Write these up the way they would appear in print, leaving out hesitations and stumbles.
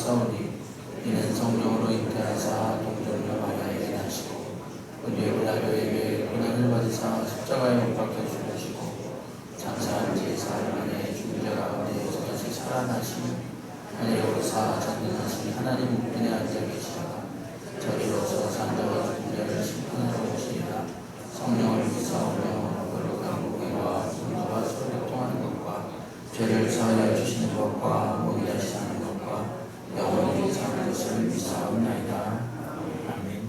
믿사오니 이는 성령으로 잉태하사 동정녀 마리아에게 나시고 본디오 빌라도에게 고난을 받으사 십자가에 못 박혀 죽으시고 장사한 지 사흘 만에 죽은 자 가운데에서 다시 살아나시니 하늘에 오르사 전능하신 하나님 우편에 앉아 계시다가 저리로서 산자와 죽은 자를 심판하러 오시리라. 성령을 믿사오며 거룩한 공회와 성도가 서로 교통하는 것과 죄를 사하여 주시는 것과 몸이 다시 사는 것과 영원히 사는 것을 믿사옵나이다. 아멘.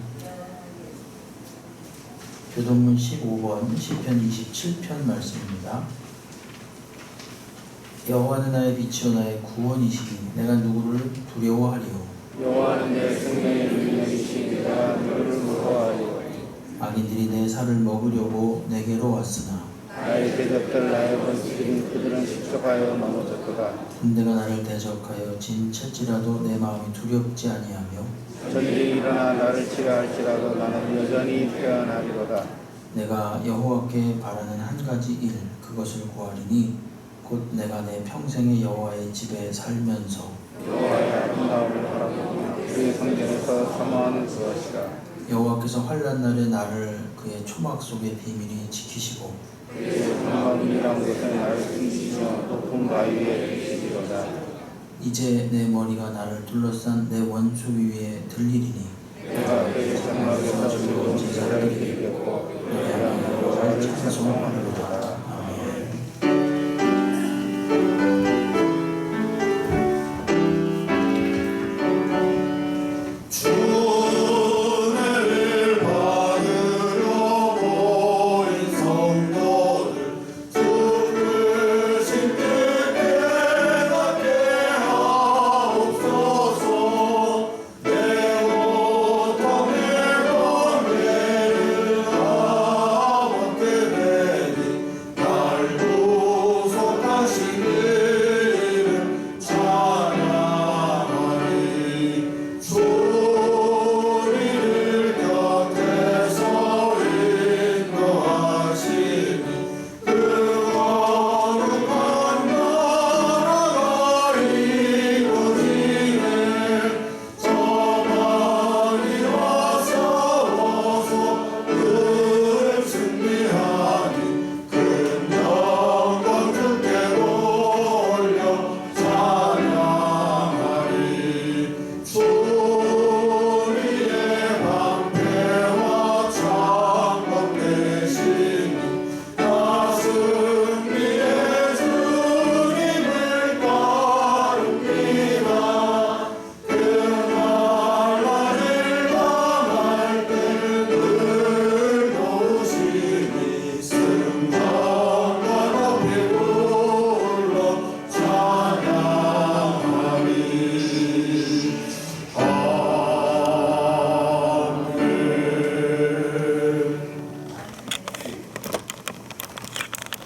교동문 15번 시편 27편 말씀입니다. 여호와는 나의 빛이요 나의 구원이시니 내가 누구를 두려워하리요. 여호와는 내 생명의 능력이시니 내가 누구를 무서워하리요. 악인들이 내 살을 먹으려고 내게로 왔으나 나의 대적들 나의 번식인 그들은 십적하여 넘어졌도다. 군대가 나를 대적하여 진칠지라도 내 마음이 두렵지 아니하며 전쟁이 일어나 나를 치라 할지라도 나는 여전히 태어나리로다. 내가 여호와께 바라는 한 가지 일 그것을 구하리니 곧 내가 내 평생의 여호와의 집에 살면서 여호와의 아름다움을 바라보며 그의 성전에서 사모하는 그것이라. 여호와께서 환난 날에 나를 그의 초막 속의 비밀이 지키시고 그의 평강이란 것은 나를 숨기며 높은 바위 위에 계시리로다. 이제 내 머리가 나를 둘러싼 내 원수 위에 들리리니 내가 그의 장막에서 즐거운 제사를 드리겠고 내가 여호와를 찬송하리로다.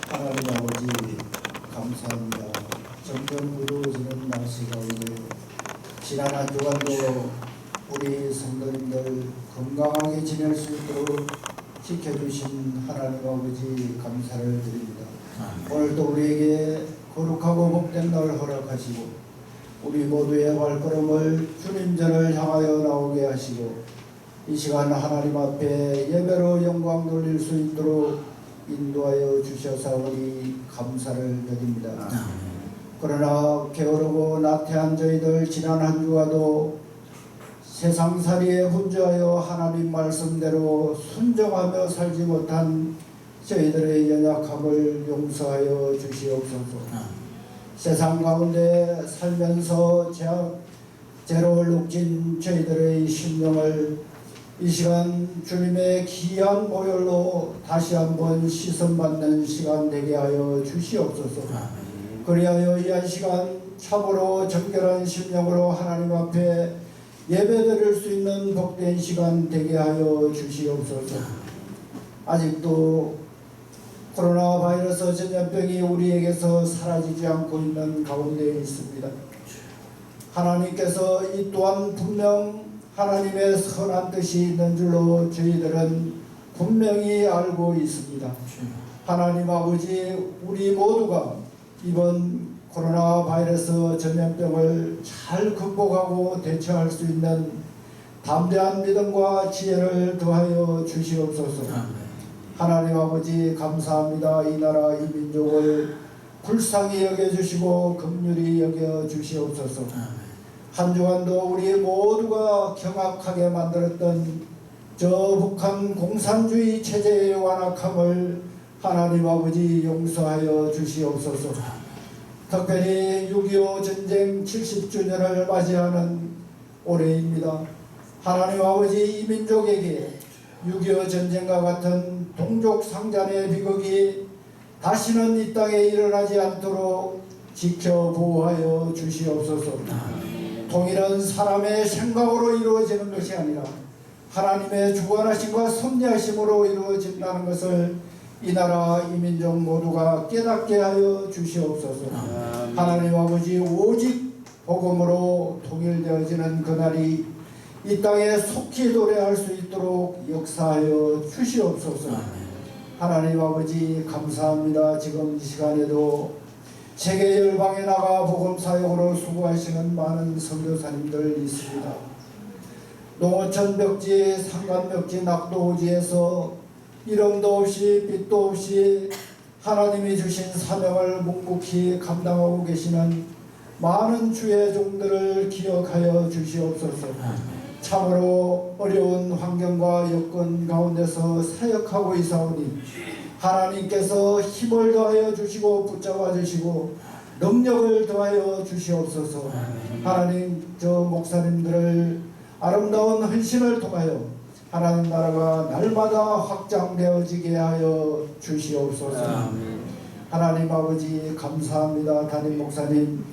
하나님 아버지 감사합니다. 점점 어두워지는 날씨 가운데 지난 한 주간도 우리 성도님들 건강하게 지낼 수 있도록 지켜주신 하나님 아버지 감사를 드립니다. 오늘도 우리에게 거룩하고 복된 날 허락하시고 우리 모두의 발걸음을 주님 전을 향하여 나오게 하시고 이 시간 하나님 앞에 예배로 영광 돌릴 수 있도록 인도하여 주셔서오니 감사를 드립니다. 그러나 게으르고 나태한 저희들 지난 한 주와도 세상살이에 분주하여 하나님 말씀대로 순종하며 살지 못한 저희들의 연약함을 용서하여 주시옵소서. 세상 가운데 살면서 죄로를 눅진 저희들의 심령을 이 시간 주님의 귀한 보혈로 다시 한번 씻음받는 시간 되게 하여 주시옵소서. 그리하여 이 한 시간 참으로 정결한 심령으로 하나님 앞에 예배드릴 수 있는 복된 시간 되게 하여 주시옵소서. 아직도 코로나 바이러스 전염병이 우리에게서 사라지지 않고 있는 가운데 있습니다. 하나님께서 이 또한 분명 하나님의 선한 뜻이 있는 줄로 저희들은 분명히 알고 있습니다. 하나님 아버지, 우리 모두가 이번 코로나 바이러스 전염병을 잘 극복하고 대처할 수 있는 담대한 믿음과 지혜를 더하여 주시옵소서. 하나님 아버지 감사합니다. 이 나라 이 민족을 불쌍히 여겨주시고 긍휼히 여겨주시옵소서. 한 주간도 우리 모두가 경악하게 만들었던 저 북한 공산주의 체제의 완악함을 하나님 아버지 용서하여 주시옵소서. 특별히 6.25 전쟁 70주년을 맞이하는 올해입니다. 하나님 아버지 이 민족에게 6.25 전쟁과 같은 동족 상잔의 비극이 다시는 이 땅에 일어나지 않도록 지켜 보호하여 주시옵소서. 통일은 사람의 생각으로 이루어지는 것이 아니라 하나님의 주관하심과 섭리하심으로 이루어진다는 것을 이 나라 이 민족 모두가 깨닫게 하여 주시옵소서. 하나님 아버지 오직 복음으로 통일되어지는 그날이 이 땅에 속히 도래할 수 있도록 역사하여 주시옵소서. 하나님 아버지 감사합니다. 지금 이 시간에도 세계 열방에 나가 복음 사역으로 수고하시는 많은 선교사님들 있습니다. 농어촌 벽지, 산간 벽지, 낙도지에서 이름도 없이 빛도 없이 하나님이 주신 사명을 묵묵히 감당하고 계시는 많은 주의 종들을 기억하여 주시옵소서. 참으로 어려운 환경과 여건 가운데서 사역하고 있사오니 하나님께서 힘을 더하여 주시고 붙잡아 주시고 능력을 더하여 주시옵소서. 하나님 저 목사님들을 아름다운 헌신을 통하여 하나님 나라가 날마다 확장되어지게 하여 주시옵소서. 하나님 아버지 감사합니다. 담임 목사님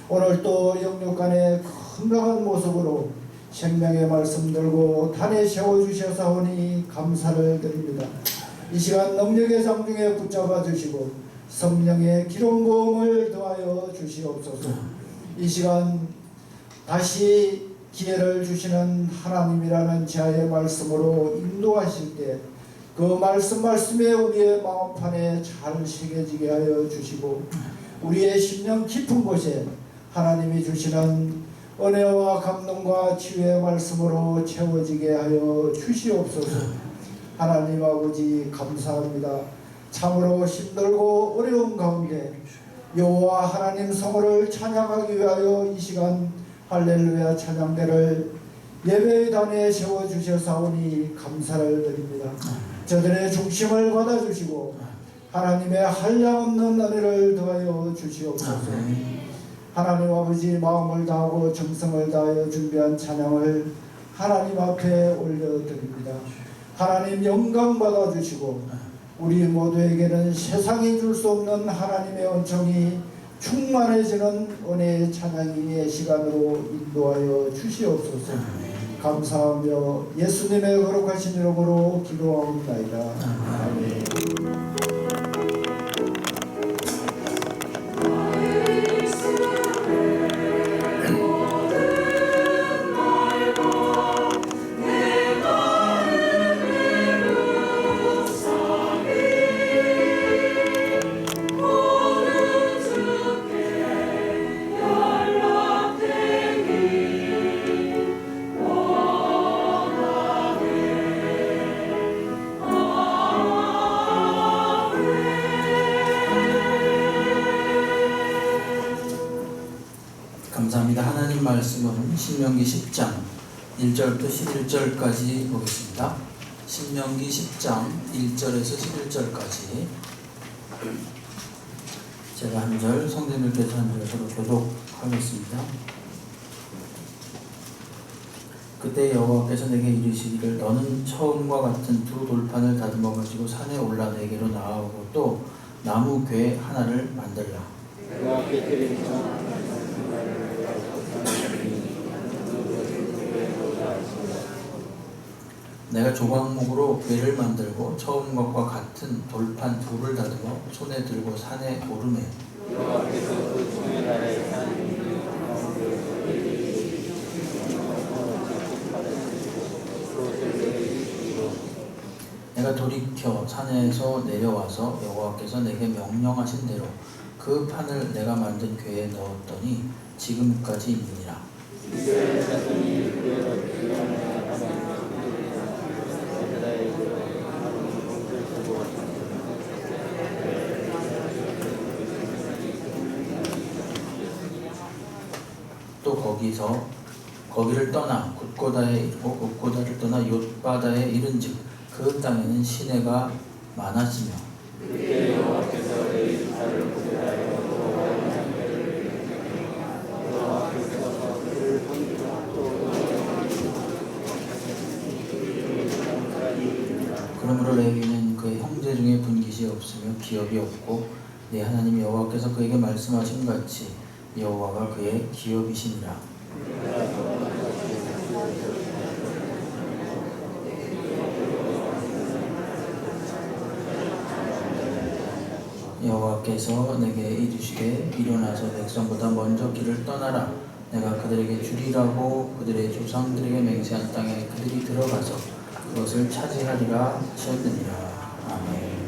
오늘 또 영육간의 건강한 모습으로 생명의 말씀 들고 단에 세워주셔서오니 감사를 드립니다. 이 시간 능력의 장중에 붙잡아 주시고 성령의 기름 부음을 더하여 주시옵소서. 이 시간 다시 기회를 주시는 하나님이라는 자의 말씀으로 인도하실 때 그 말씀에 우리의 마음판에 잘 새겨지게 하여 주시고 우리의 심령 깊은 곳에 하나님이 주시는 은혜와 감동과 치유의 말씀으로 채워지게 하여 주시옵소서. 하나님 아버지 감사합니다. 참으로 힘들고 어려운 가운데 여호와 하나님 성호를 찬양하기 위하여 이 시간 할렐루야 찬양대를 예배의 단에 세워주셔사오니 감사를 드립니다. 저들의 중심을 받아주시고 하나님의 한량없는 은혜를 더하여 주시옵소서. 하나님 아버지 마음을 다하고 정성을 다하여 준비한 찬양을 하나님 앞에 올려드립니다. 하나님 영광 받아주시고 우리 모두에게는 세상이 줄 수 없는 하나님의 은총이 충만해지는 은혜의 찬양의 시간으로 인도하여 주시옵소서. 감사하며 예수님의 거룩하신 이름으로 기도하옵나이다. 아멘. 감사합니다. 하나님 말씀은 신명기 10장 1절부터 11절까지 보겠습니다. 신명기 10장 1절에서 11절까지 제가 한 절, 성도님들께서 한 절 서로 교독하겠습니다. 그때 여호와께서 내게 이르시기를 너는 처음과 같은 두 돌판을 다듬어 가지고 산에 올라 내게로 나아오고 또 나무 궤 하나를 만들라. 내가 조각목으로 궤를 만들고 처음 것과 같은 돌판 둘을 다듬어 손에 들고 산에 오르매 내가 돌이켜 산에서 내려와서 여호와께서 내게 명령하신 대로 그 판을 내가 만든 궤에 넣었더니 지금까지 있느니라. 또 거기를 떠나 굿고다에 이르고 굿고다를 떠나 욤바다에 이른즉 그 땅에는 시내가 많아지며 그러므로 레위는 그의 형제 중에 분깃이 없으며 기업이 없고 네 하나님 여호와께서 그에게 말씀하신 같이 여호와가 그의 기업이시니라. 여호와께서 내게 이르시되 일어나서 백성보다 먼저 길을 떠나라. 내가 그들에게 주리라고 그들의 조상들에게 맹세한 땅에 그들이 들어가서 그것을 차지하리라 하셨느니라. 아멘.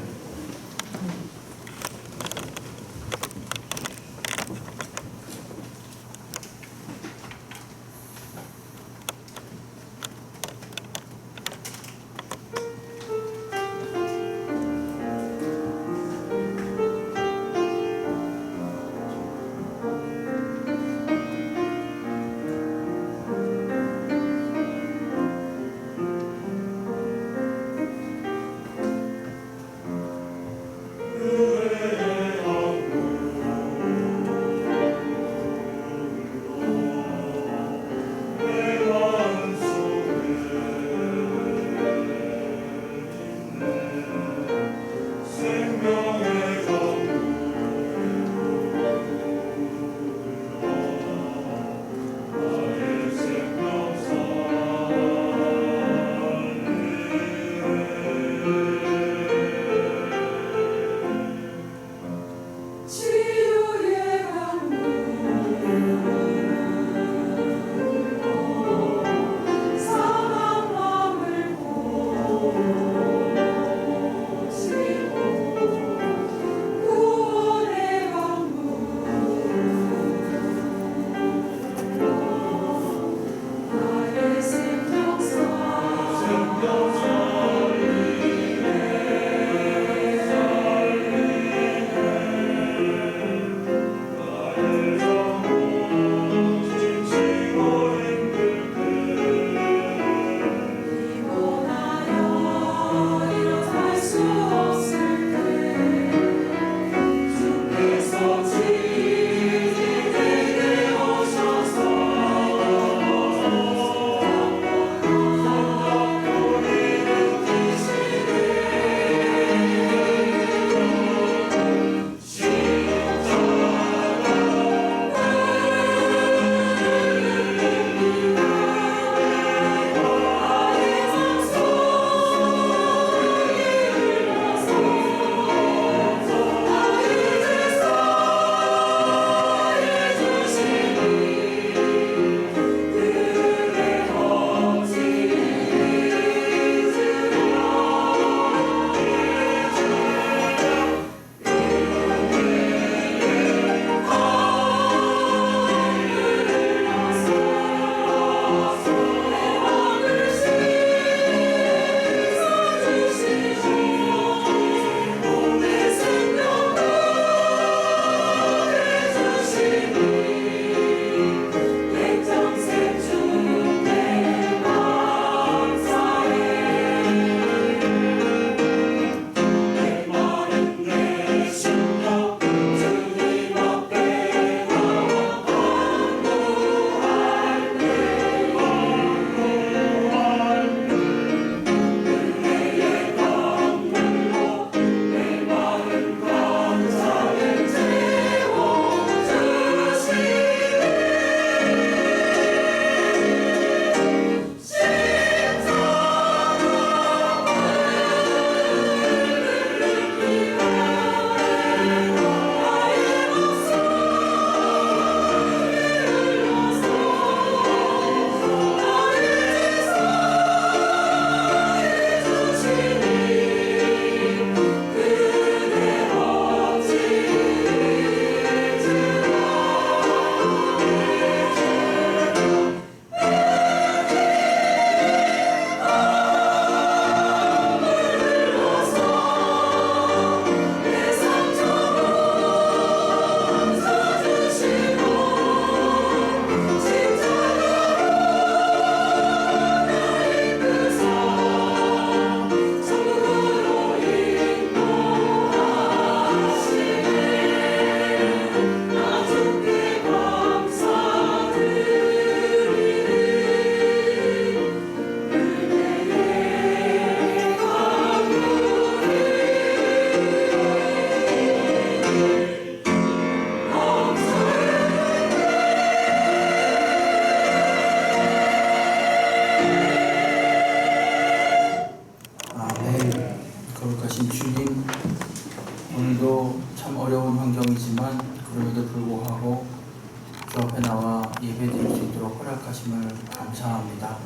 나와 예배드릴 수 있도록 허락하심을 감사합니다.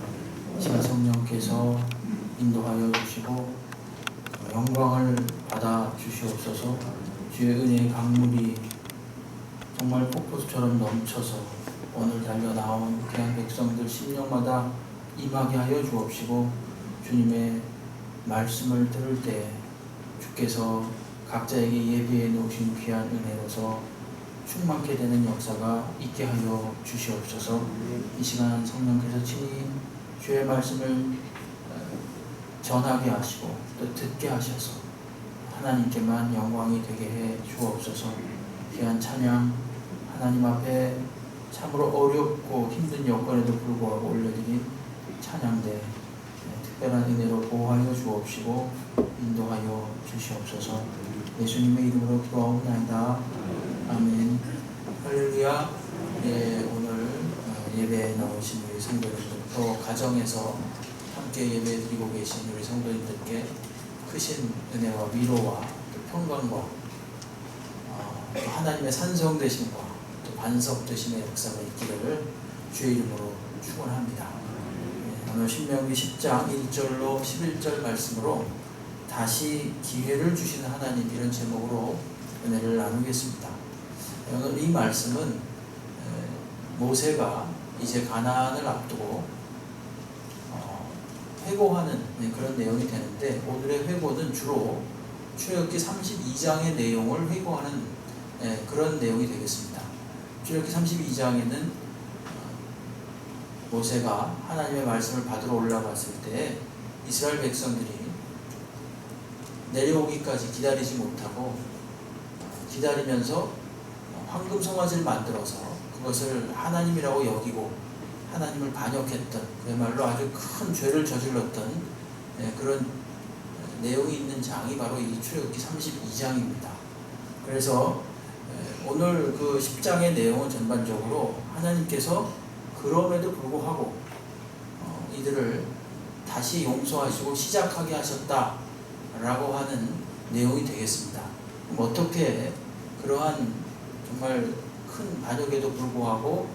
시간 성령께서 인도하여 주시고 영광을 받아 주시옵소서. 주의 은혜의 강물이 정말 폭포수처럼 넘쳐서 오늘 달려나온 귀한 백성들 심령마다 임하게 하여 주옵시고, 주님의 말씀을 들을 때 주께서 각자에게 예비해 놓으신 귀한 은혜로서 충만케 되는 역사가 있게 하여 주시옵소서. 이 시간 성령께서 친히 주의 말씀을 전하게 하시고 또 듣게 하셔서 하나님께만 영광이 되게 해 주옵소서. 귀한 찬양 하나님 앞에 참으로 어렵고 힘든 여건에도 불구하고 올려드린 찬양대 특별한 은혜로 보호하여 주옵시고 인도하여 주시옵소서. 예수님의 이름으로 기도하옵나이다. 아멘. 할렐루야. 오늘 예배에 나오신 우리 성도님들, 또 가정에서 함께 예배 드리고 계신 우리 성도님들께 크신 은혜와 위로와 또 평강과 또 하나님의 산성되심과 또 반석되심의 역사가 있기를 주의 이름으로 축원합니다. 오늘 신명기 10장 1절로 11절 말씀으로 다시 기회를 주시는 하나님, 이런 제목으로 은혜를 나누겠습니다. 오늘 이 말씀은 모세가 이제 가나안을 앞두고 회고하는 그런 내용이 되는데, 오늘의 회고는 주로 출애굽기 32장의 내용을 회고하는 그런 내용이 되겠습니다. 출애굽기 32장에는 모세가 하나님의 말씀을 받으러 올라갔을 때 이스라엘 백성들이 내려오기까지 기다리지 못하고 기다리면서 황금 송아지를 만들어서 그것을 하나님이라고 여기고 하나님을 반역했던, 그야말로 아주 큰 죄를 저질렀던 그런 내용이 있는 장이 바로 이 출애굽기 32장입니다. 그래서 오늘 그 10장의 내용은 전반적으로 하나님께서 그럼에도 불구하고 이들을 다시 용서하시고 시작하게 하셨다라고 하는 내용이 되겠습니다. 그럼 어떻게 그러한 정말 큰 반역에도 불구하고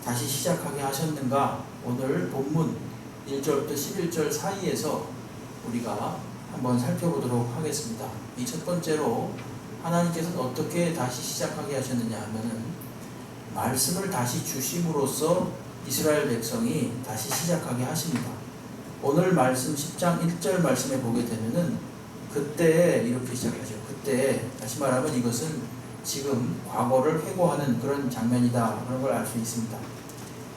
다시 시작하게 하셨는가? 오늘 본문 1절부터 11절 사이에서 우리가 한번 살펴보도록 하겠습니다. 이 첫 번째로 하나님께서는 어떻게 다시 시작하게 하셨느냐 하면은 말씀을 다시 주심으로써 이스라엘 백성이 다시 시작하게 하십니다. 오늘 말씀 10장 1절 말씀에 보게 되면은 그때 이렇게 시작하죠. 그때, 다시 말하면 이것은 지금 과거를 회고하는 그런 장면이다, 그런 걸 알 수 있습니다.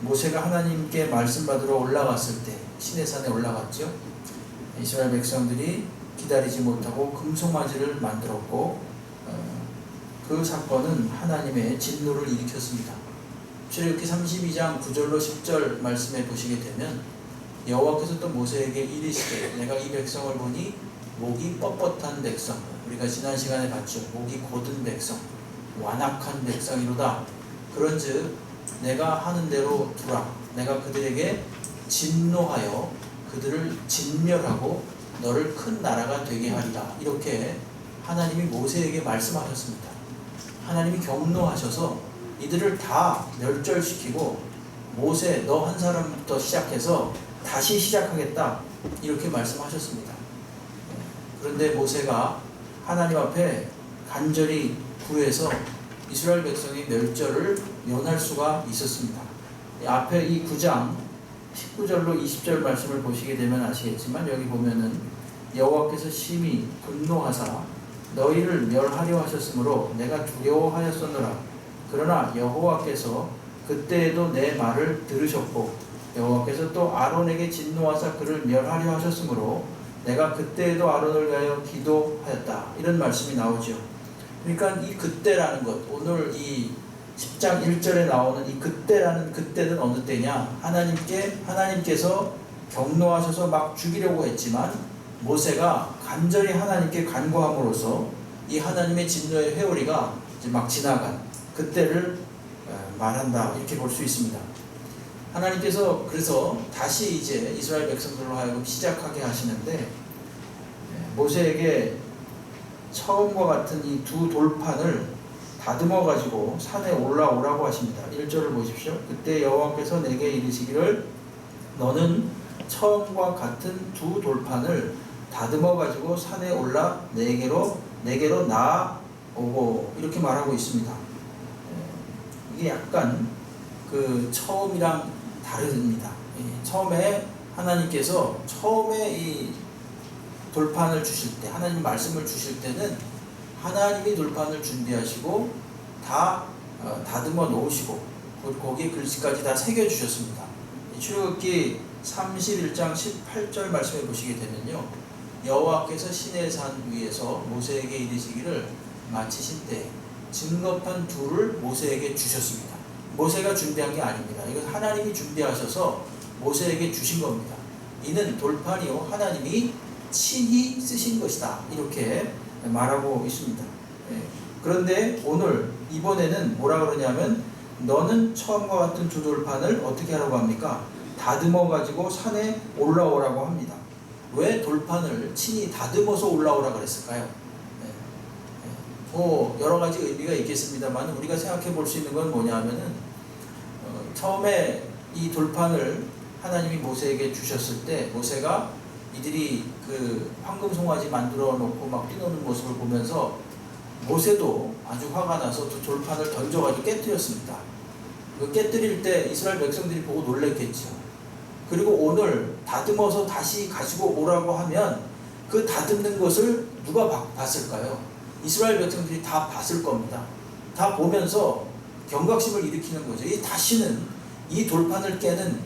모세가 하나님께 말씀 받으러 올라갔을 때, 시내산에 올라갔죠. 이스라엘 백성들이 기다리지 못하고 금송아지를 만들었고, 그 사건은 하나님의 진노를 일으켰습니다. 출애굽기 32장 9절로 10절 말씀에 보시게 되면 여호와께서 또 모세에게 이르시되, 내가 이 백성을 보니 목이 뻣뻣한 백성, 우리가 지난 시간에 봤죠. 목이 곧은 백성, 완악한 백성이로다. 그런즉 내가 하는 대로 두라. 내가 그들에게 진노하여 그들을 진멸하고 너를 큰 나라가 되게 하리라. 이렇게 하나님이 모세에게 말씀하셨습니다. 하나님이 경노하셔서 이들을 다 멸절시키고 모세 너 한 사람부터 시작해서 다시 시작하겠다, 이렇게 말씀하셨습니다. 그런데 모세가 하나님 앞에 간절히 구해서 이스라엘 백성의 멸절을 면할 수가 있었습니다. 앞에 이 9장 19절로 20절 말씀을 보시게 되면 아시겠지만, 여기 보면은 여호와께서 심히 분노하사 너희를 멸하려 하셨으므로 내가 두려워하였었노라. 그러나 여호와께서 그때에도 내 말을 들으셨고 여호와께서 또 아론에게 진노하사 그를 멸하려 하셨으므로 내가 그때에도 아론을 위하여 기도하였다. 이런 말씀이 나오죠. 그러니까 이 그때라는 것, 오늘 이 10장 1절에 나오는 이 그때라는 그때는 어느 때냐? 하나님께서 경노하셔서 막 죽이려고 했지만 모세가 간절히 하나님께 간구함으로써 이 하나님의 진노의 회오리가 이제 막 지나간 그때를 말한다, 이렇게 볼 수 있습니다. 하나님께서 그래서 다시 이제 이스라엘 백성들로 하여금 시작하게 하시는데, 모세에게 처음과 같은 이 두 돌판을 다듬어 가지고 산에 올라오라고 하십니다. 1절을 보십시오. 그때 여호와께서 내게 이르시기를 너는 처음과 같은 두 돌판을 다듬어 가지고 산에 올라 내게로 나아오고 이렇게 말하고 있습니다. 이게 약간 그 처음이랑 다릅니다. 처음에 하나님께서 처음에 이 돌판을 주실 때, 하나님 말씀을 주실 때는 하나님이 돌판을 준비하시고 다 다듬어 놓으시고 거기에 글씨까지 다 새겨 주셨습니다. 출애굽기 31장 18절 말씀해 보시게 되면요, 여호와께서 시내산 위에서 모세에게 이르시기를 마치신 때 증거판 둘을 모세에게 주셨습니다. 모세가 준비한 게 아닙니다. 이건 하나님이 준비하셔서 모세에게 주신 겁니다. 이는 돌판이요 하나님이 친히 쓰신 것이다, 이렇게 말하고 있습니다. 그런데 오늘 이번에는 뭐라 그러냐면 너는 처음과 같은 두 돌판을 어떻게 하라고 합니까? 다듬어 가지고 산에 올라오라고 합니다. 왜 돌판을 친히 다듬어서 올라오라 그랬을까요? 여러 가지 의미가 있겠습니다만 우리가 생각해 볼 수 있는 건 뭐냐 하면은 처음에 이 돌판을 하나님이 모세에게 주셨을 때 모세가 이들이 그 황금 송아지 만들어 놓고 막 뛰노는 모습을 보면서 모세도 아주 화가 나서 두 돌판을 던져가지고 깨뜨렸습니다. 그 깨뜨릴 때 이스라엘 백성들이 보고 놀랬겠죠. 그리고 오늘 다듬어서 다시 가지고 오라고 하면 그 다듬는 것을 누가 봤을까요? 이스라엘 백성들이 다 봤을 겁니다. 다 보면서 경각심을 일으키는 거죠. 다시는 이 돌판을 깨는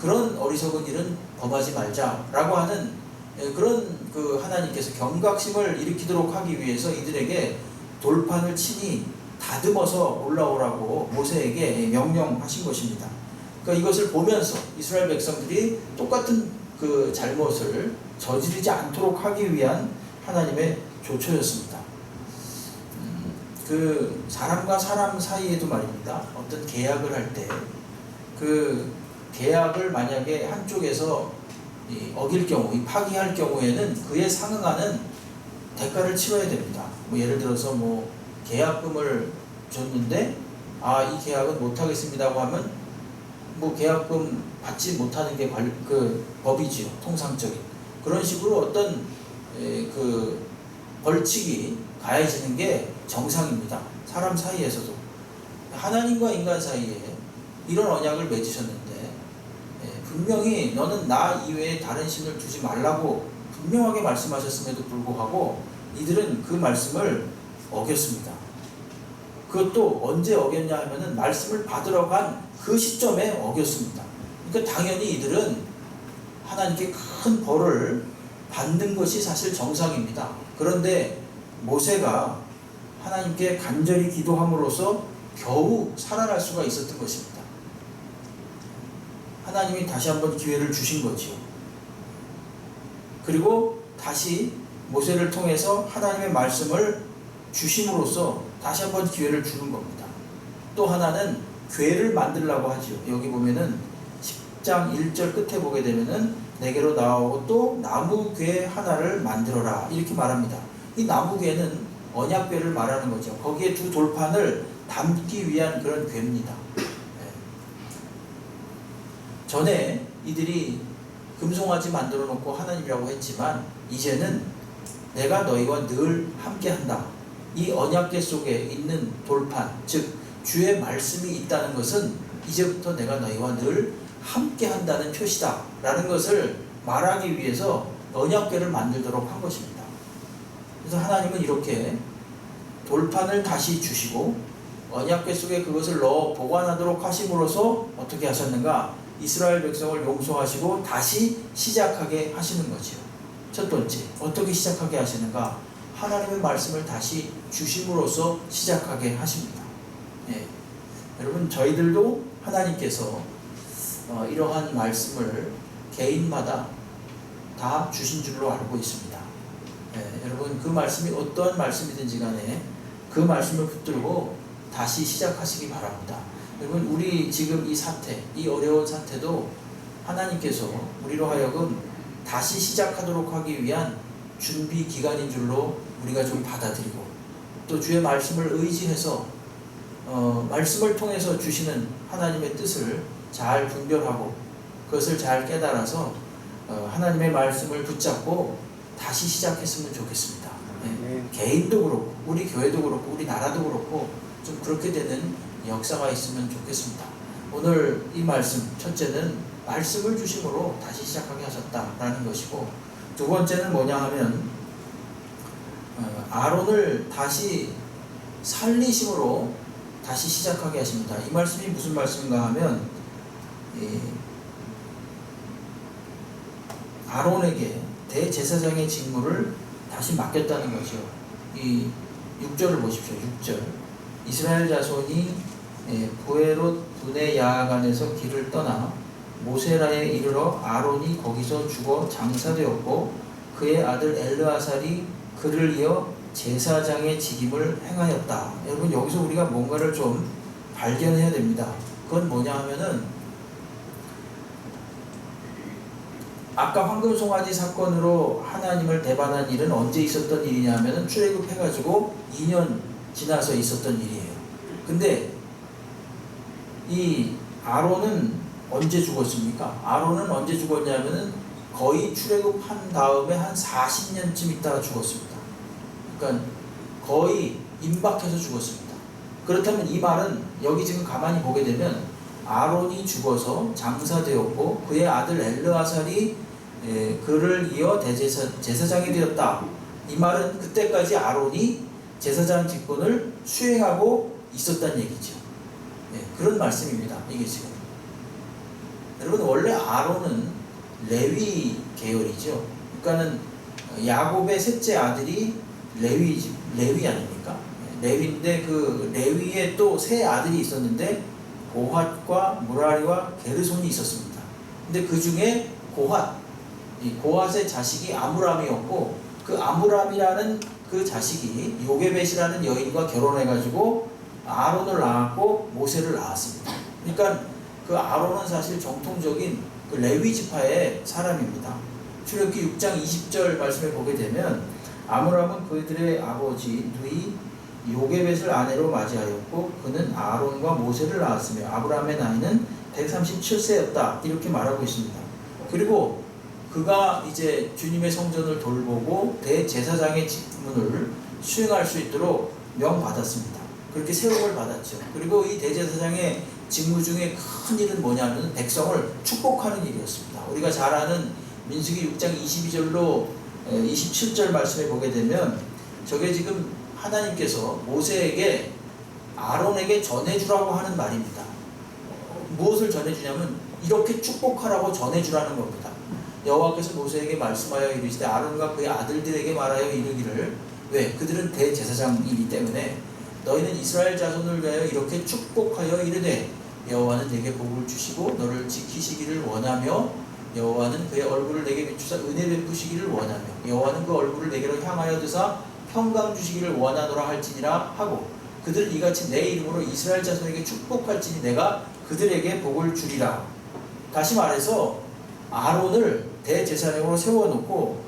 그런 어리석은 일은 범하지 말자라고 하는 그런 그 하나님께서 경각심을 일으키도록 하기 위해서 이들에게 돌판을 친히 다듬어서 올라오라고 모세에게 명령하신 것입니다. 그러니까 이것을 보면서 이스라엘 백성들이 똑같은 그 잘못을 저지르지 않도록 하기 위한 하나님의 조처였습니다. 그 사람과 사람 사이에도 말입니다. 어떤 계약을 할 때 그 계약을 만약에 한쪽에서 어길 경우, 파기할 경우에는 그에 상응하는 대가를 치러야 됩니다. 예를 들어서 계약금을 줬는데 이 계약은 못하겠습니다고 하면 계약금 받지 못하는 게 그 법이지요. 통상적인 그런 식으로 어떤 그 벌칙이 가해지는 게 정상입니다. 사람 사이에서도. 하나님과 인간 사이에 이런 언약을 맺으셨는데 분명히 너는 나 이외에 다른 신을 두지 말라고 분명하게 말씀하셨음에도 불구하고 이들은 그 말씀을 어겼습니다. 그것도 언제 어겼냐 하면은 말씀을 받으러 간 그 시점에 어겼습니다. 그러니까 당연히 이들은 하나님께 큰 벌을 받는 것이 사실 정상입니다. 그런데 모세가 하나님께 간절히 기도함으로써 겨우 살아날 수가 있었던 것입니다. 하나님이 다시 한번 기회를 주신 거지요. 그리고 다시 모세를 통해서 하나님의 말씀을 주심으로써 다시 한번 기회를 주는 겁니다. 또 하나는 궤를 만들라고 하지요. 여기 보면은 10장 1절 끝에 보게 되면은 내게로 나오고 또 나무 궤 하나를 만들어라, 이렇게 말합니다. 이 나무 궤는 언약궤를 말하는 거죠. 거기에 두 돌판을 담기 위한 그런 궤입니다. 전에 이들이 금송아지 만들어 놓고 하나님이라고 했지만 이제는 내가 너희와 늘 함께한다. 이 언약궤 속에 있는 돌판, 즉 주의 말씀이 있다는 것은 이제부터 내가 너희와 늘 함께한다는 표시다 라는 것을 말하기 위해서 언약궤를 만들도록 한 것입니다. 그래서 하나님은 이렇게 돌판을 다시 주시고 언약궤 속에 그것을 넣어 보관하도록 하심으로써 어떻게 하셨는가? 이스라엘 백성을 용서하시고 다시 시작하게 하시는 거지요. 첫 번째, 어떻게 시작하게 하시는가? 하나님의 말씀을 다시 주심으로써 시작하게 하십니다. 여러분, 저희들도 하나님께서 이러한 말씀을 개인마다 다 주신 줄로 알고 있습니다. 여러분, 그 말씀이 어떠한 말씀이든지 간에 그 말씀을 붙들고 다시 시작하시기 바랍니다. 여러분, 우리 지금 이 사태, 이 어려운 사태도 하나님께서 우리로 하여금 다시 시작하도록 하기 위한 준비 기간인 줄로 우리가 좀 받아들이고, 또 주의 말씀을 의지해서 말씀을 통해서 주시는 하나님의 뜻을 잘 분별하고 그것을 잘 깨달아서 하나님의 말씀을 붙잡고 다시 시작했으면 좋겠습니다. 네. 개인도 그렇고 우리 교회도 그렇고 우리 나라도 그렇고 좀 그렇게 되는 역사가 있으면 좋겠습니다. 오늘 이 말씀, 첫째는 말씀을 주심으로 다시 시작하게 하셨다라는 것이고, 두 번째는 뭐냐 하면 아론을 다시 살리심으로 다시 시작하게 하십니다. 이 말씀이 무슨 말씀인가 하면 아론에게 대제사장의 직무를 다시 맡겼다는 거죠. 이 6절을 보십시오. 6절. 이스라엘 자손이 보에롯 분의 야간에서 길을 떠나 모세라에 이르러 아론이 거기서 죽어 장사되었고 그의 아들 엘르아살이 그를 이어 제사장의 직임을 행하였다. 여러분, 여기서 우리가 뭔가를 좀 발견해야 됩니다. 그건 뭐냐 하면은 아까 황금송아지 사건으로 하나님을 대반한 일은 언제 있었던 일이냐 하면은 출애굽해가지고 2년 지나서 있었던 일이에요. 근데 이 아론은 언제 죽었습니까? 아론은 언제 죽었냐면은 거의 출애굽한 다음에 한 40년쯤 있다가 죽었습니다. 그러니까 거의 임박해서 죽었습니다. 그렇다면 이 말은 여기 지금 가만히 보게 되면 아론이 죽어서 장사되었고 그의 아들 엘르아살이 그를 이어 제사장이 되었다. 이 말은 그때까지 아론이 제사장 직분을 수행하고 있었다는 얘기죠. 그런 말씀입니다. 이게 지금 여러분, 원래 아론은 레위 계열이죠. 그러니까는 야곱의 셋째 아들이 레위 아닙니까? 레위인데 그 레위에 또 세 아들이 있었는데 고핫과 무라리와 게르손이 있었습니다. 근데 그 중에 고핫의 자식이 아므람이었고, 그 아므람이라는 그 자식이 요게벳이라는 여인과 결혼해가지고 아론을 낳았고 모세를 낳았습니다. 그러니까 그 아론은 사실 정통적인 그 레위 지파의 사람입니다. 출애굽기 6장 20절 말씀에 보게 되면 아므람은 그들의 아버지 누이 요게벳을 아내로 맞이하였고 그는 아론과 모세를 낳았으며 아브라함의 나이는 137세였다. 이렇게 말하고 있습니다. 그리고 그가 이제 주님의 성전을 돌보고 대제사장의 직분을 수행할 수 있도록 명받았습니다. 그렇게 세움을 받았죠. 그리고 이 대제사장의 직무 중에 큰 일은 뭐냐면 백성을 축복하는 일이었습니다. 우리가 잘 아는 민수기 6장 22절로 27절 말씀에 보게 되면 저게 지금 하나님께서 모세에게 아론에게 전해주라고 하는 말입니다. 무엇을 전해주냐면 이렇게 축복하라고 전해주라는 겁니다. 여호와께서 모세에게 말씀하여 이르시되 아론과 그의 아들들에게 말하여 이르기를, 왜? 그들은 대제사장이기 때문에 너희는 이스라엘 자손을 위하여 이렇게 축복하여 이르되 여호와는 내게 복을 주시고 너를 지키시기를 원하며 여호와는 그의 얼굴을 내게 비추사 은혜 베푸시기를 원하며 여호와는 그 얼굴을 내게로 향하여 드사 평강 주시기를 원하노라 할지니라 하고 그들은 이같이 내 이름으로 이스라엘 자손에게 축복할지니 내가 그들에게 복을 주리라. 다시 말해서 아론을 대제사장으로 세워놓고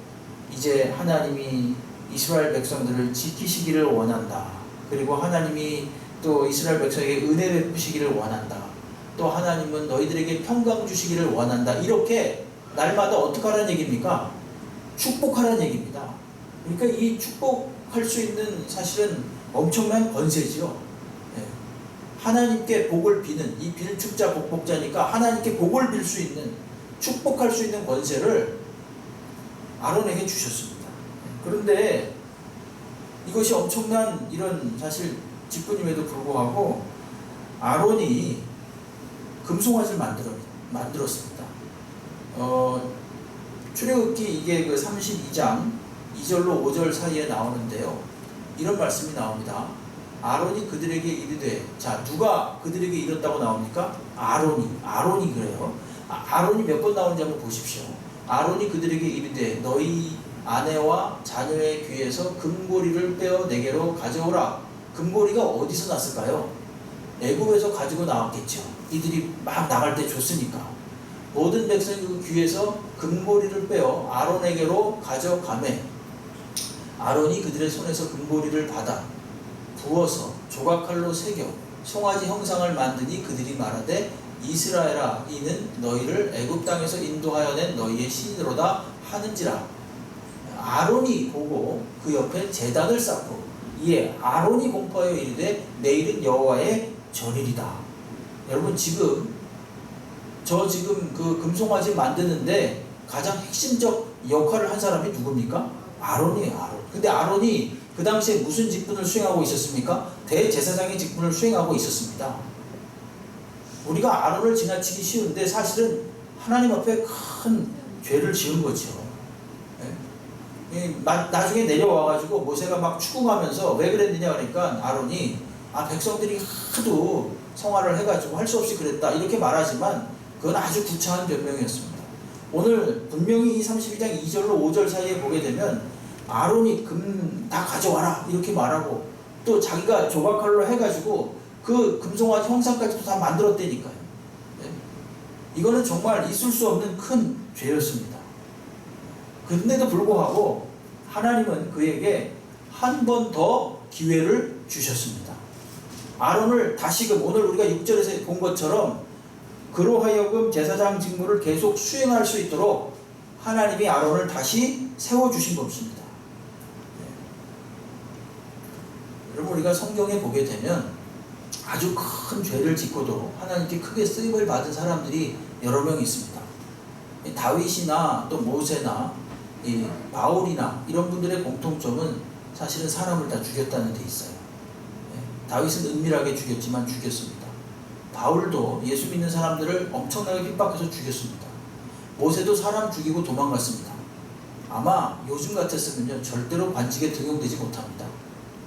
이제 하나님이 이스라엘 백성들을 지키시기를 원한다. 그리고 하나님이 또 이스라엘 백성에게 은혜 베푸시기를 원한다. 또 하나님은 너희들에게 평강 주시기를 원한다. 이렇게 날마다 어떻게 하라는 얘기입니까? 축복하라는 얘기입니다. 그러니까 이 축복할 수 있는 사실은 엄청난 권세지요. 하나님께 복을 비는, 이 빌축자 복복자니까 하나님께 복을 빌 수 있는, 축복할 수 있는 권세를 아론에게 주셨습니다. 그런데 이것이 엄청난 이런 사실 직분임에도 불구하고 아론이 금송아지를 만들었습니다. 출애굽기 이게 그 32장 2절로 5절 사이에 나오는데요. 이런 말씀이 나옵니다. 아론이 그들에게 이르되, 자, 누가 그들에게 이뤘다고 나옵니까? 아론이 그래요. 아론이 몇 번 나오는지 한번 보십시오. 아론이 그들에게 이르되 너희 아내와 자녀의 귀에서 금고리를 빼어 내게로 가져오라. 금고리가 어디서 났을까요? 애굽에서 가지고 나왔겠죠. 이들이 막 나갈 때 줬으니까. 모든 백성이 그 귀에서 금고리를 빼어 아론에게로 가져가매 아론이 그들의 손에서 금고리를 받아 부어서 조각칼로 새겨 송아지 형상을 만드니 그들이 말하되 이스라엘아 이는 너희를 애굽 땅에서 인도하여 낸 너희의 신이로다 하는지라. 아론이 보고 그 옆에 제단을 쌓고 이에 아론이 공포하여 이르되 내일은 여호와의 절일이다. 여러분 지금 그 금송아지 만드는데 가장 핵심적 역할을 한 사람이 누굽니까? 아론이에요. 아론. 근데 아론이 그 당시에 무슨 직분을 수행하고 있었습니까? 대제사장의 직분을 수행하고 있었습니다. 우리가 아론을 지나치기 쉬운데 사실은 하나님 앞에 큰 죄를 지은 거죠. 나중에 내려와가지고 모세가 막 추궁하면서 왜 그랬느냐 그러니까 아론이 백성들이 하도 성화를 해가지고 할 수 없이 그랬다 이렇게 말하지만 그건 아주 구차한 변명이었습니다. 오늘 분명히 이 32장 2절로 5절 사이에 보게 되면 아론이 금 다 가져와라 이렇게 말하고 또 자기가 조각칼로 해가지고 그 금송아지 형상까지도 다 만들었다니까요. 이거는 정말 있을 수 없는 큰 죄였습니다. 그런데도 불구하고 하나님은 그에게 한 번 더 기회를 주셨습니다. 아론을 다시금 오늘 우리가 6절에서 본 것처럼 그로 하여금 제사장 직무를 계속 수행할 수 있도록 하나님이 아론을 다시 세워주신 것입니다. 여러분 우리가 성경에 보게 되면 아주 큰 죄를 짓고도 하나님께 크게 쓰임을 받은 사람들이 여러 명 있습니다. 다윗이나 또 모세나 바울이나 이런 분들의 공통점은 사실은 사람을 다 죽였다는 데 있어요. 다윗은 은밀하게 죽였지만 죽였습니다. 바울도 예수 믿는 사람들을 엄청나게 핍박해서 죽였습니다. 모세도 사람 죽이고 도망갔습니다. 아마 요즘 같았으면요 절대로 관직에 등용되지 못합니다.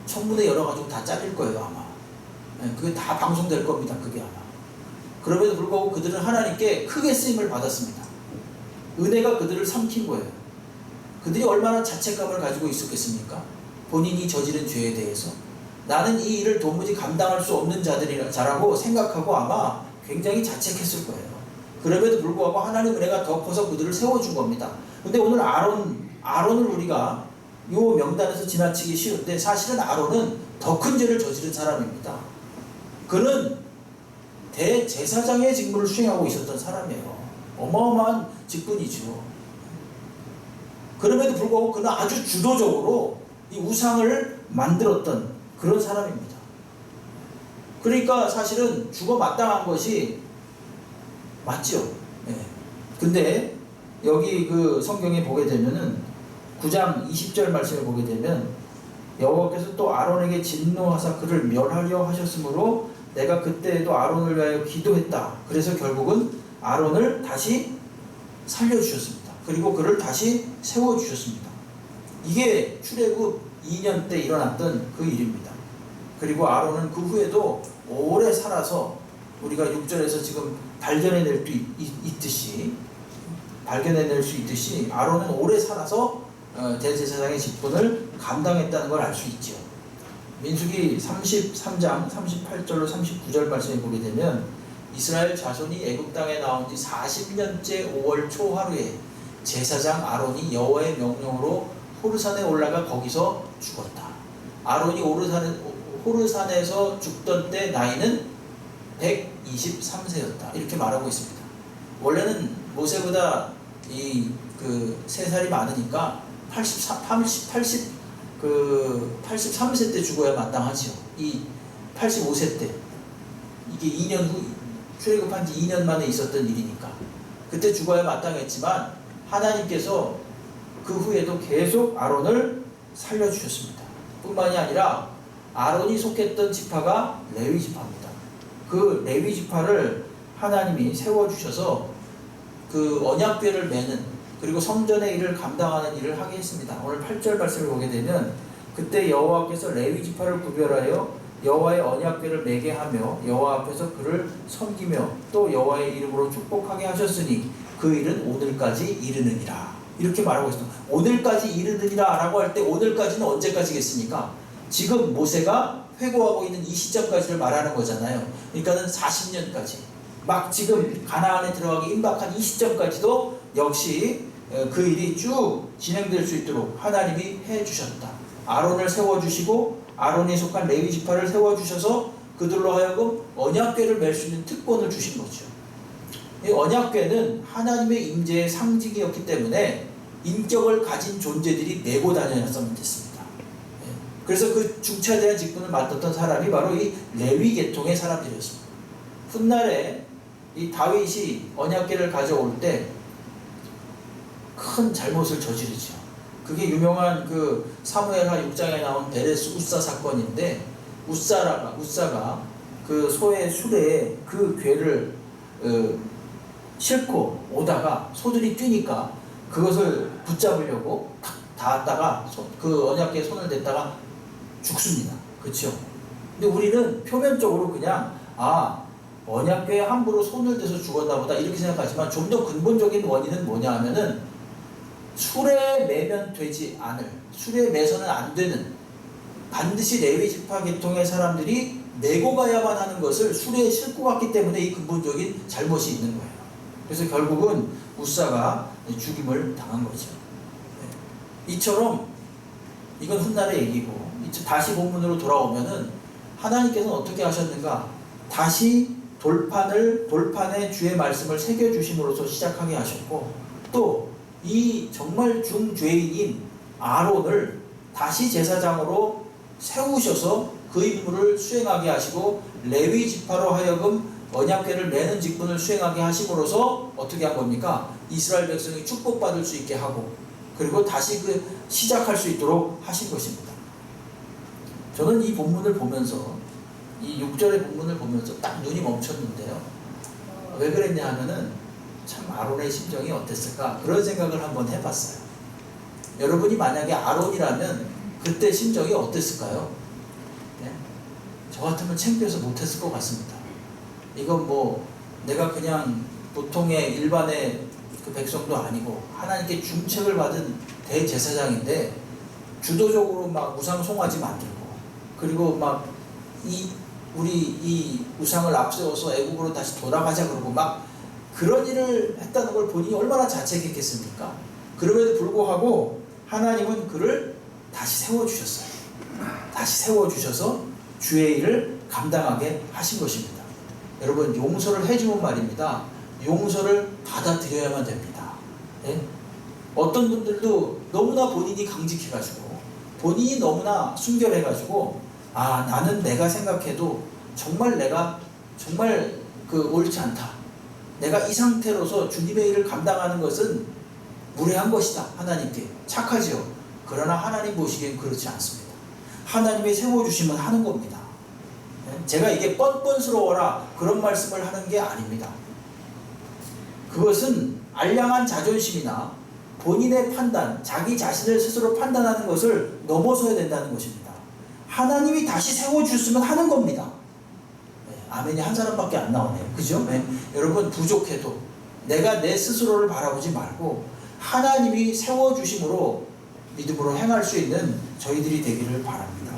청문회 열어가지고 다 잘릴 거예요 아마. 그게 다 방송될 겁니다. 그게 아마. 그럼에도 불구하고 그들은 하나님께 크게 쓰임을 받았습니다. 은혜가 그들을 삼킨 거예요. 그들이 얼마나 자책감을 가지고 있었겠습니까? 본인이 저지른 죄에 대해서 나는 이 일을 도무지 감당할 수 없는 자라고 생각하고 아마 굉장히 자책했을 거예요. 그럼에도 불구하고 하나님 은혜가 더 커서 그들을 세워준 겁니다. 근데 오늘 아론을 우리가 이 명단에서 지나치기 쉬운데 사실은 아론은 더 큰 죄를 저지른 사람입니다. 그는 대제사장의 직무를 수행하고 있었던 사람이에요. 어마어마한 직분이죠. 그럼에도 불구하고 그는 아주 주도적으로 이 우상을 만들었던 그런 사람입니다. 그러니까 사실은 죽어 마땅한 것이 맞죠. 근데 여기 그 성경에 보게 되면은 9장 20절 말씀을 보게 되면 여호와께서 또 아론에게 진노하사 그를 멸하려 하셨으므로 내가 그때에도 아론을 위하여 기도했다. 그래서 결국은 아론을 다시 살려주셨습니다. 그리고 그를 다시 세워주셨습니다. 이게 출애굽 2년 때 일어났던 그 일입니다. 그리고 아론은 그 후에도 오래 살아서 우리가 6절에서 지금 발견해낼 수 있듯이 아론은 오래 살아서 대제사장의 직분을 감당했다는 걸 알 수 있죠. 민수기 33장 38절로 39절 말씀에 보게 되면 이스라엘 자손이 애굽 땅에 나온 지 40년째 5월 초하루에 제사장 아론이 여호와의 명령으로 호르산에 올라가 거기서 죽었다. 아론이 호르산에서 죽던 때 나이는 123세였다. 이렇게 말하고 있습니다. 원래는 모세보다 3살이 많으니까 83세 때 죽어야 마땅하죠. 이 85세 때 이게 2년 후 출애굽한 지 2년 만에 있었던 일이니까 그때 죽어야 마땅했지만 하나님께서 그 후에도 계속 아론을 살려주셨습니다. 뿐만이 아니라 아론이 속했던 지파가 레위 지파입니다. 그 레위 지파를 하나님이 세워주셔서 그 언약궤를 매는 그리고 성전의 일을 감당하는 일을 하게 했습니다. 오늘 8절 말씀을 보게 되면 그때 여호와께서 레위 지파를 구별하여 여호와의 언약궤를 매게 하며 여호와 앞에서 그를 섬기며 또 여호와의 이름으로 축복하게 하셨으니 그 일은 오늘까지 이르느니라. 이렇게 말하고 있습니다. 오늘까지 이르느니라 라고 할 때 오늘까지는 언제까지겠습니까? 지금 모세가 회고하고 있는 이 시점까지를 말하는 거잖아요. 그러니까는 40년까지 막 지금 가나안에 들어가기 임박한 이 시점까지도 역시 그 일이 쭉 진행될 수 있도록 하나님이 해주셨다. 아론을 세워주시고 아론에 속한 레위 지파를 세워주셔서 그들로 하여금 언약궤를 맬 수 있는 특권을 주신 거죠. 이 언약궤는 하나님의 임재의 상징이었기 때문에 인격을 가진 존재들이 메고 다녔으면 됐습니다. 그래서 그 중차대한 직분을 맡았던 사람이 바로 이 레위 계통의 사람들이었습니다. 훗날에 이 다윗이 언약궤를 가져올 때 큰 잘못을 저지르죠. 그게 유명한 그 사무엘하 6장에 나온 베레스 우사 사건인데, 우사가 그 소의 수레에 그 궤를 싣고 오다가 소들이 뛰니까 그것을 붙잡으려고 탁 닿았다가 그 언약궤에 손을 댔다가 죽습니다. 그렇죠? 근데 우리는 표면적으로 그냥 언약궤에 함부로 손을 대서 죽었나 보다 이렇게 생각하지만, 좀 더 근본적인 원인은 뭐냐 하면은 수레에 매면 되지 않을, 수레에 매서는 안 되는, 반드시 레위 지파 계통의 사람들이 메고 가야만 하는 것을 수레에 싣고 갔기 때문에 이 근본적인 잘못이 있는 거예요. 그래서 결국은 우사가 죽임을 당한 거죠. 이처럼 이건 훗날의 얘기고, 다시 본문으로 돌아오면은 하나님께서는 어떻게 하셨는가? 다시 돌판에 주의 말씀을 새겨주심으로써 시작하게 하셨고, 또 이 정말 중죄인인 아론을 다시 제사장으로 세우셔서 그 임무를 수행하게 하시고, 레위 지파로 하여금 언약궤를 매는 직분을 수행하게 하심으로써 어떻게 한 겁니까? 이스라엘 백성이 축복받을 수 있게 하고, 그리고 다시 시작할 수 있도록 하신 것입니다. 저는 이 본문을 보면서, 이 6절의 본문을 보면서 딱 눈이 멈췄는데요. 왜 그랬냐 하면은 참 아론의 심정이 어땠을까? 그런 생각을 한번 해봤어요. 여러분이 만약에 아론이라면 그때 심정이 어땠을까요? 네? 저 같으면 창피해서 못했을 것 같습니다. 이건 뭐 내가 그냥 보통의 일반의 그 백성도 아니고 하나님께 중책을 받은 대제사장인데 주도적으로 막 우상 송아지 만들고, 그리고 막 우리 이 우상을 앞세워서 애국으로 다시 돌아가자 그러고 막 그런 일을 했다는 걸 본인이 얼마나 자책했겠습니까? 그럼에도 불구하고 하나님은 그를 다시 세워주셨어요. 다시 세워주셔서 주의 일을 감당하게 하신 것입니다. 여러분, 용서를 해주면 말입니다. 용서를 받아들여야만 됩니다. 네? 어떤 분들도 너무나 본인이 강직해가지고, 본인이 너무나 순결해가지고, 나는 내가 생각해도 내가 정말 옳지 않다. 내가 이 상태로서 주님의 일을 감당하는 것은 무례한 것이다. 하나님께 착하지요. 그러나 하나님 보시기엔 그렇지 않습니다. 하나님이 세워주시면 하는 겁니다. 제가 이게 뻔뻔스러워라 그런 말씀을 하는 게 아닙니다. 그것은 알량한 자존심이나 본인의 판단, 자기 자신을 스스로 판단하는 것을 넘어서야 된다는 것입니다. 하나님이 다시 세워주셨으면 하는 겁니다. 아멘이 한 사람밖에 안 나오네요. 그죠? 여러분, 부족해도 내가 내 스스로를 바라보지 말고 하나님이 세워주심으로 믿음으로 행할 수 있는 저희들이 되기를 바랍니다.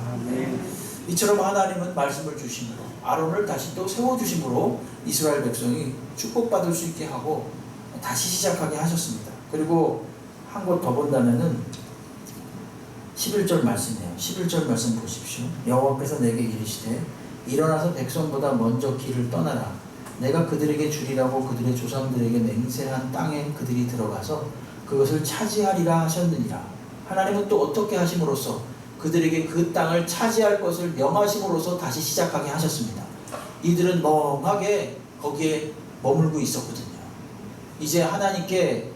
이처럼 하나님은 말씀을 주심으로 아론을 다시 또 세워주심으로 이스라엘 백성이 축복받을 수 있게 하고 다시 시작하게 하셨습니다. 그리고 한 곳 더 본다면은 11절 말씀이에요. 11절 말씀 보십시오. 여호와께서 내게 이르시되 일어나서 백성보다 먼저 길을 떠나라. 내가 그들에게 주리라고 그들의 조상들에게 맹세한 땅에 그들이 들어가서 그것을 차지하리라 하셨느니라. 하나님은 또 어떻게 하심으로써 그들에게 그 땅을 차지할 것을 명하심으로써 다시 시작하게 하셨습니다. 이들은 멍하게 거기에 머물고 있었거든요. 이제 하나님께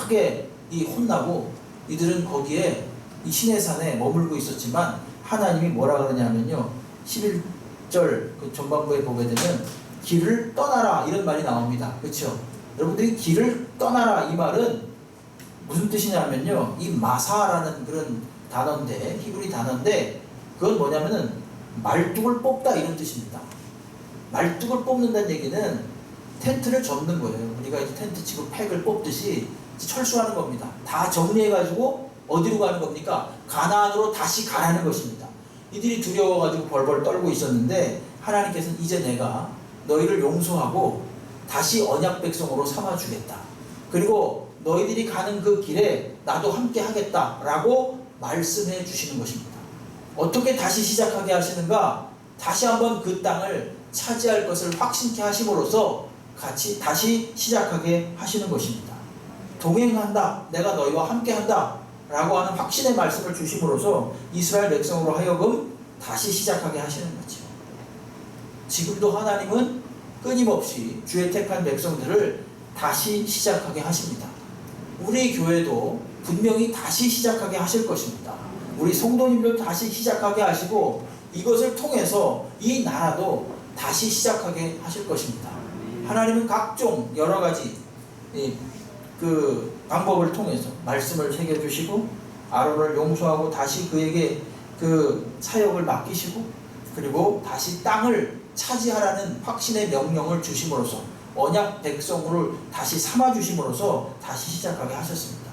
크게 혼나고 이들은 거기에 이 시내산에 머물고 있었지만 하나님이 뭐라 그러냐면요, 11절 그 전반부에 보게 되면 길을 떠나라 이런 말이 나옵니다. 그렇죠? 여러분들이 길을 떠나라 이 말은 무슨 뜻이냐면요, 이 마사라는 그런 단어인데, 히브리 단어인데, 그건 뭐냐면은 말뚝을 뽑다 이런 뜻입니다. 말뚝을 뽑는다는 얘기는 텐트를 접는 거예요. 우리가 이제 텐트 치고 팩을 뽑듯이 철수하는 겁니다. 다 정리해가지고 어디로 가는 겁니까? 가나안으로 다시 가라는 것입니다. 이들이 두려워가지고 벌벌 떨고 있었는데 하나님께서는 이제 내가 너희를 용서하고 다시 언약 백성으로 삼아주겠다. 그리고 너희들이 가는 그 길에 나도 함께 하겠다라고 말씀해 주시는 것입니다. 어떻게 다시 시작하게 하시는가? 다시 한번 그 땅을 차지할 것을 확신케 하심으로써 같이 다시 시작하게 하시는 것입니다. 동행한다, 내가 너희와 함께한다 라고 하는 확신의 말씀을 주심으로써 이스라엘 백성으로 하여금 다시 시작하게 하시는 거죠. 지금도 하나님은 끊임없이 주의 택한 백성들을 다시 시작하게 하십니다. 우리 교회도 분명히 다시 시작하게 하실 것입니다. 우리 성도님들 다시 시작하게 하시고 이것을 통해서 이 나라도 다시 시작하게 하실 것입니다. 하나님은 각종 여러 가지 그 방법을 통해서 말씀을 새겨주시고 아론을 용서하고 다시 그에게 그 사역을 맡기시고 그리고 다시 땅을 차지하라는 확신의 명령을 주심으로써 언약 백성을 다시 삼아주심으로써 다시 시작하게 하셨습니다.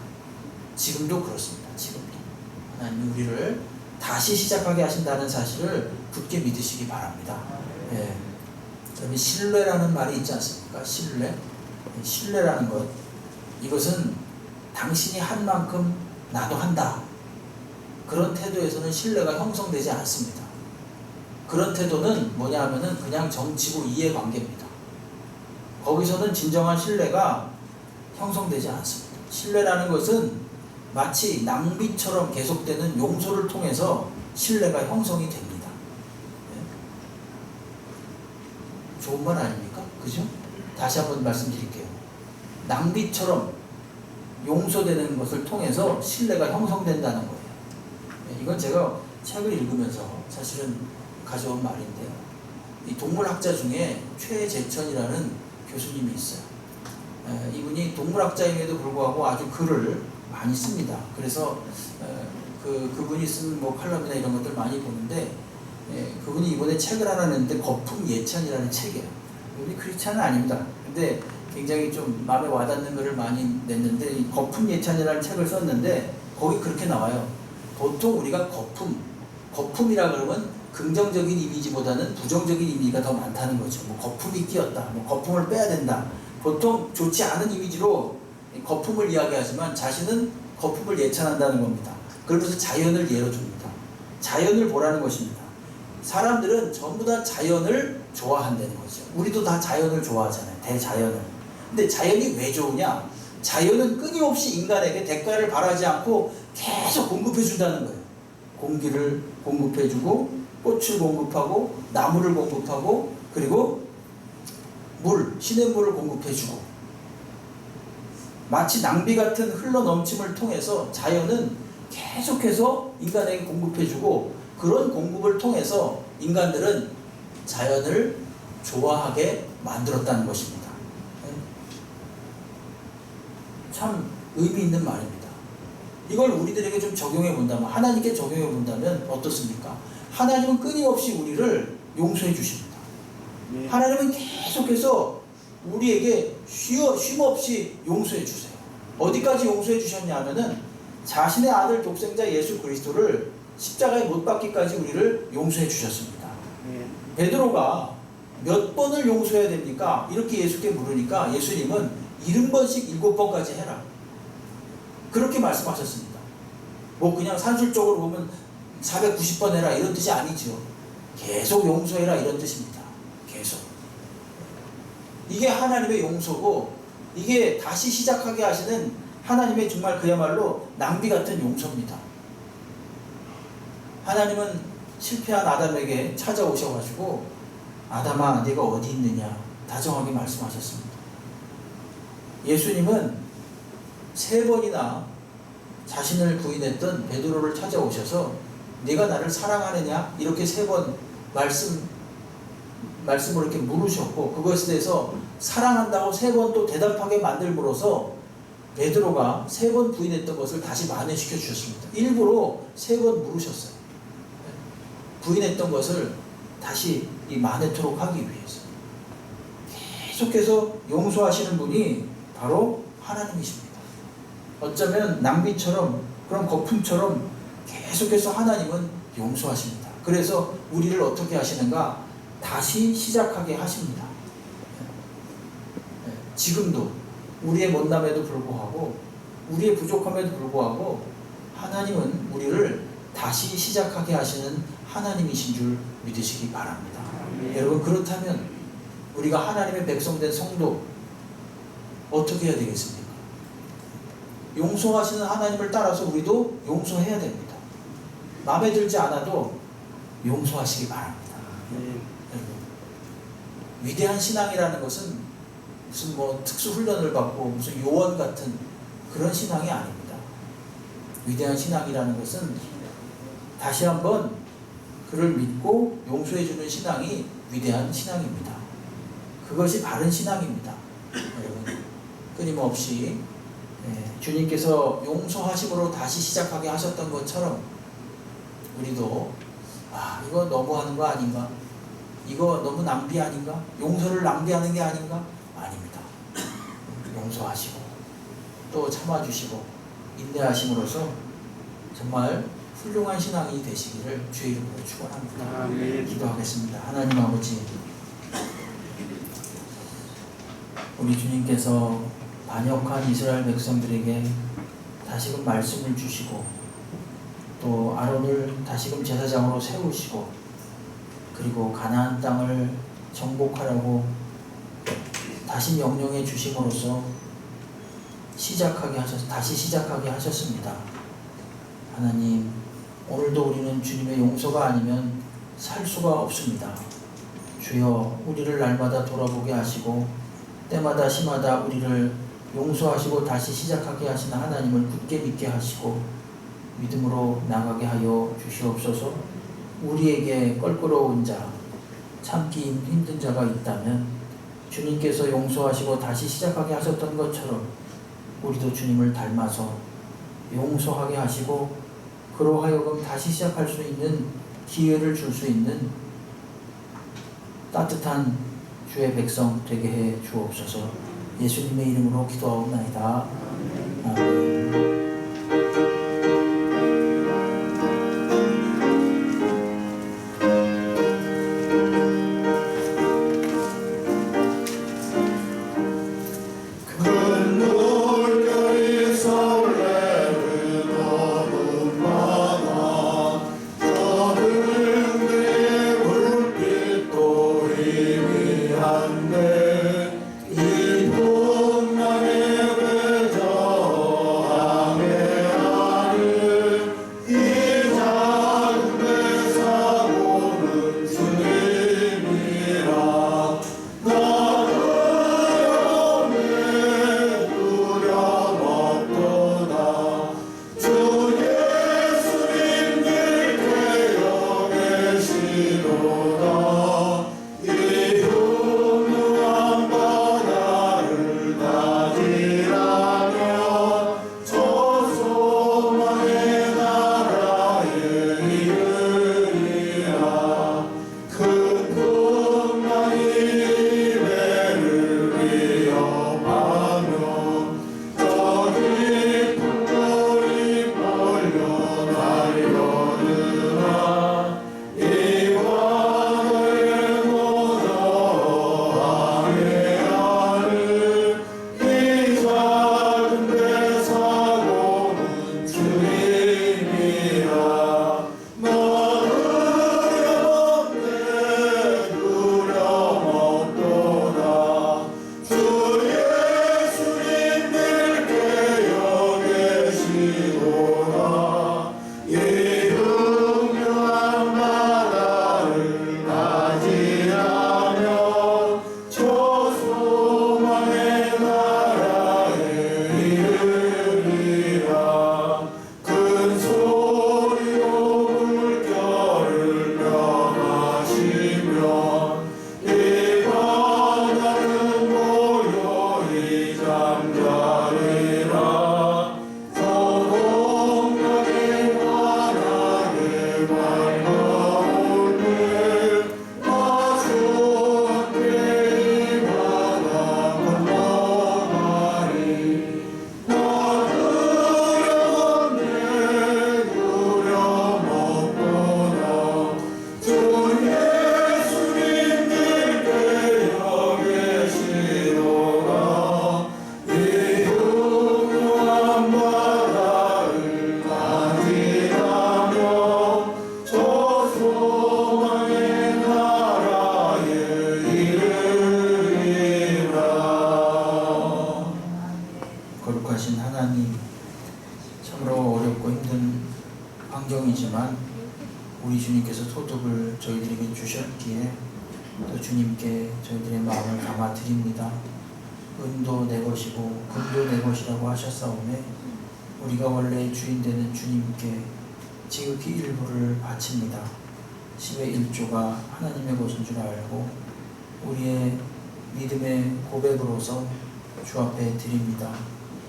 지금도 그렇습니다. 지금도 하나님 우리를 다시 시작하게 하신다는 사실을 굳게 믿으시기 바랍니다. 예. 그다음에 신뢰라는 말이 있지 않습니까? 신뢰. 신뢰라는 것, 이것은 당신이 한 만큼 나도 한다, 그런 태도에서는 신뢰가 형성되지 않습니다. 그런 태도는 뭐냐 하면은 그냥 정치고 이해관계입니다. 거기서는 진정한 신뢰가 형성되지 않습니다. 신뢰라는 것은 마치 낭비처럼 계속되는 용서를 통해서 신뢰가 형성이 됩니다. 네? 좋은 말 아닙니까? 그죠? 다시 한번 말씀드릴게요. 낭비처럼 용서되는 것을 통해서 신뢰가 형성된다는 거예요. 네, 이건 제가 책을 읽으면서 사실은 가져온 말인데요. 이 동물학자 중에 최재천이라는 교수님이 있어요. 이분이 동물학자임에도 불구하고 아주 글을 많이 씁니다. 그래서 그분이 쓴 뭐 칼럼이나 이런 것들 많이 보는데, 그분이 이번에 책을 하나 냈는데 거품 예찬이라는 책이에요. 이분이 크리스찬은 아닙니다. 근데 굉장히 좀 마음에 와닿는 글을 많이 냈는데, 이 거품 예찬이라는 책을 썼는데 거기 그렇게 나와요. 보통 우리가 거품이라 그러면 긍정적인 이미지보다는 부정적인 이미지가 더 많다는 거죠. 뭐 거품이 끼었다, 뭐 거품을 빼야 된다. 보통 좋지 않은 이미지로 거품을 이야기하지만 자신은 거품을 예찬한다는 겁니다. 그러면서 자연을 예로 줍니다. 자연을 보라는 것입니다. 사람들은 전부 다 자연을 좋아한다는 거죠. 우리도 다 자연을 좋아하잖아요. 대자연을. 근데 자연이 왜 좋으냐? 자연은 끊임없이 인간에게 대가를 바라지 않고 계속 공급해 준다는 거예요. 공기를 공급해주고, 꽃을 공급하고, 나무를 공급하고, 그리고 시냇물을 공급해주고, 마치 낭비 같은 흘러넘침을 통해서 자연은 계속해서 인간에게 공급해주고, 그런 공급을 통해서 인간들은 자연을 좋아하게 만들었다는 것입니다. 참 의미 있는 말입니다. 이걸 우리들에게 좀 적용해 본다면, 하나님께 적용해 본다면 어떻습니까? 하나님은 끊임없이 우리를 용서해 주십니다. 네. 하나님은 계속해서 우리에게 쉼없이 용서해 주세요. 어디까지 용서해 주셨냐 하면은 자신의 아들 독생자 예수 그리스도를 십자가에 못 박기까지 우리를 용서해 주셨습니다. 네. 베드로가 몇 번을 용서해야 됩니까? 이렇게 예수께 물으니까 예수님은 70번씩 7번까지 해라, 그렇게 말씀하셨습니다. 뭐 그냥 산술적으로 보면 490번 해라 이런 뜻이 아니죠. 계속 용서해라 이런 뜻입니다. 계속. 이게 하나님의 용서고, 이게 다시 시작하게 하시는 하나님의 정말 그야말로 낭비 같은 용서입니다. 하나님은 실패한 아담에게 찾아오셔가지고 아담아 네가 어디 있느냐 다정하게 말씀하셨습니다. 예수님은 3번이나 자신을 부인했던 베드로를 찾아오셔서 네가 나를 사랑하느냐 이렇게 3번 말씀으로 이렇게 물으셨고, 그것에 대해서 사랑한다고 3번 또 대답하게 만들므로써 베드로가 3번 부인했던 것을 다시 만회시켜 주셨습니다. 일부러 3번 물으셨어요. 부인했던 것을 다시 만회토록 하기 위해서. 계속해서 용서하시는 분이 바로 하나님이십니다. 어쩌면 낭비처럼, 그런 거품처럼 계속해서 하나님은 용서하십니다. 그래서 우리를 어떻게 하시는가? 다시 시작하게 하십니다. 지금도 우리의 못남에도 불구하고, 우리의 부족함에도 불구하고 하나님은 우리를 다시 시작하게 하시는 하나님이신 줄 믿으시기 바랍니다. 여러분, 그렇다면 우리가 하나님의 백성된 성도 어떻게 해야 되겠습니까? 용서하시는 하나님을 따라서 우리도 용서해야 됩니다. 마음에 들지 않아도 용서하시기 바랍니다. 여러분, 위대한 신앙이라는 것은 무슨 뭐 특수 훈련을 받고 무슨 요원 같은 그런 신앙이 아닙니다. 위대한 신앙이라는 것은 다시 한번 그를 믿고 용서해주는 신앙이 위대한 신앙입니다. 그것이 바른 신앙입니다. 여러분, 끊임없이 주님께서 용서하심으로 다시 시작하게 하셨던 것처럼 우리도 이거 너무하는 거 아닌가? 이거 너무 낭비 아닌가? 용서를 낭비하는 게 아닌가? 아닙니다. 용서하시고 또 참아주시고 인내하심으로써 정말 훌륭한 신앙이 되시기를 주의 이름으로 축원합니다. 아멘. 기도하겠습니다. 하나님 아버지, 우리 주님께서 반역한 이스라엘 백성들에게 다시금 말씀을 주시고 또 아론을 다시금 제사장으로 세우시고 그리고 가나안 땅을 정복하라고 다시 명령해 주심으로써 다시 시작하게 하셨습니다. 하나님, 오늘도 우리는 주님의 용서가 아니면 살 수가 없습니다. 주여, 우리를 날마다 돌아보게 하시고 때마다 시마다 우리를 용서하시고 다시 시작하게 하시는 하나님을 굳게 믿게 하시고 믿음으로 나가게 하여 주시옵소서. 우리에게 껄끄러운 자, 참기 힘든 자가 있다면 주님께서 용서하시고 다시 시작하게 하셨던 것처럼 우리도 주님을 닮아서 용서하게 하시고 그로 하여금 다시 시작할 수 있는 기회를 줄 수 있는 따뜻한 주의 백성 되게 해 주옵소서. 예수님의 이름으로 기도하옵나이다. 아멘. 거룩하신 하나님, 참으로 어렵고 힘든 환경이지만 우리 주님께서 소득을 저희들에게 주셨기에 또 주님께 저희들의 마음을 담아 드립니다. 은도 내 것이고 금도 내 것이라고 하셨사오매 우리가 원래 주인 되는 주님께 지극히 일부를 바칩니다. 10의 1조가 하나님의 것인 줄 알고 우리의 믿음의 고백으로서 주 앞에 드립니다.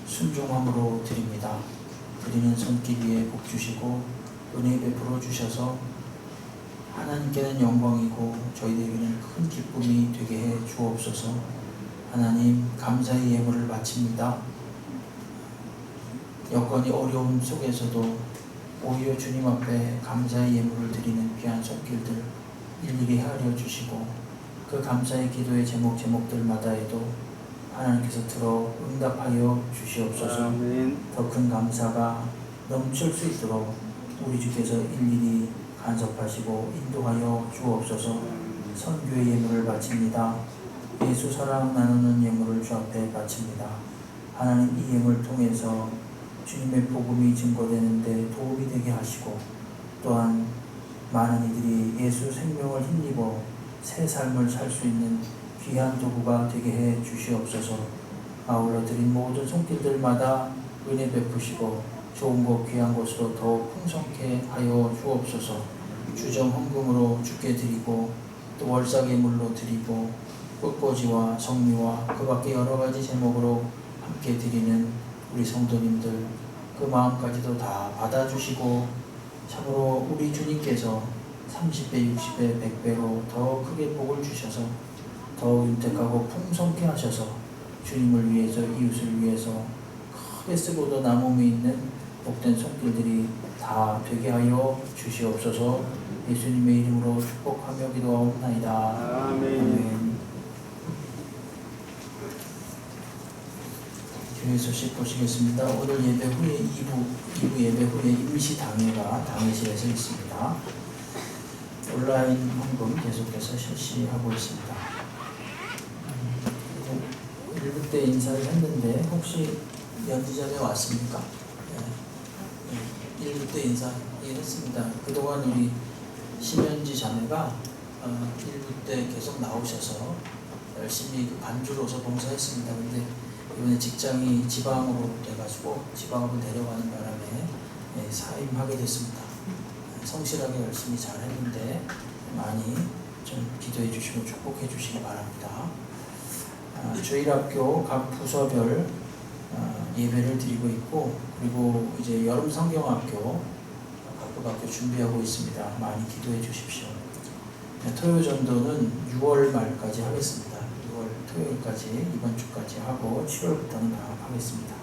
순종함으로 드립니다. 드리는 손길 위에 복 주시고 은혜 베풀어 주셔서 하나님께는 영광이고 저희들에게는 큰 기쁨이 되게 해 주옵소서. 하나님 감사의 예물을 바칩니다. 여건이 어려운 속에서도 오히려 주님 앞에 감사의 예물을 드리는 귀한 손길들 일일이 헤아려 주시고 그 감사의 기도의 제목들마다에도 하나님께서 들어 응답하여 주시옵소서. 더 큰 감사가 넘칠 수 있도록 우리 주께서 일일이 간섭하시고 인도하여 주옵소서. 선교의 예물을 바칩니다. 예수 사랑 나누는 예물을 주 앞에 바칩니다. 하나님 이 예물을 통해서 주님의 복음이 증거되는데 도움이 되게 하시고 또한 많은 이들이 예수 생명을 힘입어 새 삶을 살 수 있는 귀한 도구가 되게 해 주시옵소서. 아울러 드린 모든 손길들마다 은혜 베푸시고 좋은 것 귀한 것으로 더욱 풍성케 하여 주옵소서. 주정 헌금으로 주께 드리고 또 월삭 예물로 드리고 꽃꽂이와 성미와 그 밖에 여러 가지 제목으로 함께 드리는 우리 성도님들 그 마음까지도 다 받아주시고 참으로 우리 주님께서 30배, 60배, 100배로 더 크게 복을 주셔서 더 윤택하고 풍성케 하셔서 주님을 위해서 이웃을 위해서 크게 쓰고도 남음이 있는 복된 손길들이 다 되게 하여 주시옵소서. 예수님의 이름으로 축복하며 기도하옵나이다. 아멘. 교회 소식 보시겠습니다. 오늘 예배 후에 2부 예배 후에 임시 당회가 당회실에서 있습니다. 온라인 헌금 계속해서 실시하고 있습니다. 1부 때 인사를 했는데 혹시 연기 전에 왔습니까? 네. 1부 때 인사했습니다. 그동안 우리 심현지 자매가 1부 때 계속 나오셔서 열심히 반주로서 봉사했습니다. 근데 이번에 직장이 지방으로 돼가지고 지방으로 내려가는 바람에 사임하게 됐습니다. 성실하게 열심히 잘 했는데 많이 좀 기도해 주시고 축복해 주시기 바랍니다. 주일학교 각 부서별 예배를 드리고 있고 그리고 이제 여름 성경학교 각국 학교 준비하고 있습니다. 많이 기도해 주십시오. 토요 전도는 6월 말까지 하겠습니다. 6월 토요일까지 이번 주까지 하고 7월부터는 방학하겠습니다.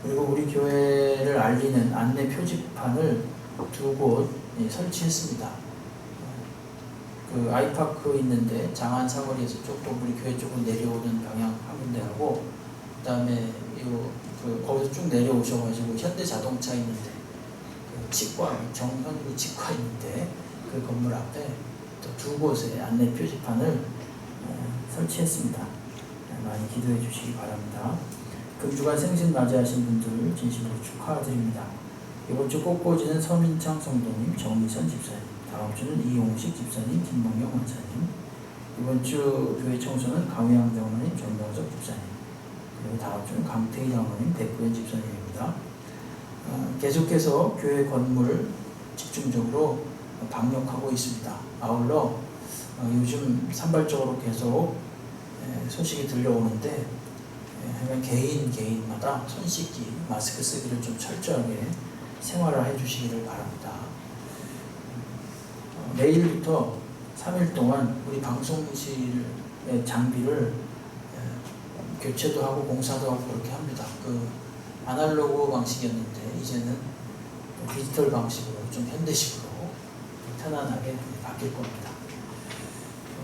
그리고 우리 교회를 알리는 안내 표지판을 2곳 설치했습니다. 그 아이파크 있는데 장안 사거리에서 조금 우리 교회 쪽으로 내려오는 방향 한 군데하고 그다음에 거기서 쭉 내려오셔가지고 현대 자동차 있는데 그 치과 정현구 치과 있는데 그 건물 앞에 또 2곳에 안내 표지판을 설치했습니다. 많이 기도해 주시기 바랍니다. 금주간 생신 맞이하신 분들 진심으로 축하드립니다. 이번 주 꽃꽂이는 서민창 성도님, 정미선 집사님, 다음 주는 이용식 집사님, 김봉영 원사님, 이번 주 교회 청소는 강우양 장로님, 정명석 집사님, 그리고 다음 주는 강태희 장로님, 백구현 집사님입니다. 계속해서 교회 건물 집중적으로 방역하고 있습니다. 아울러 요즘 산발적으로 계속 소식이 들려오는데 개인마다 손 씻기, 마스크 쓰기를 좀 철저하게 생활을 해주시기를 바랍니다. 내일부터 3일 동안 우리 방송실의 장비를 교체도 하고 공사도 하고 그렇게 합니다. 그 아날로그 방식이었는데 이제는 디지털 방식으로 좀 현대식으로 편안하게 바뀔 겁니다.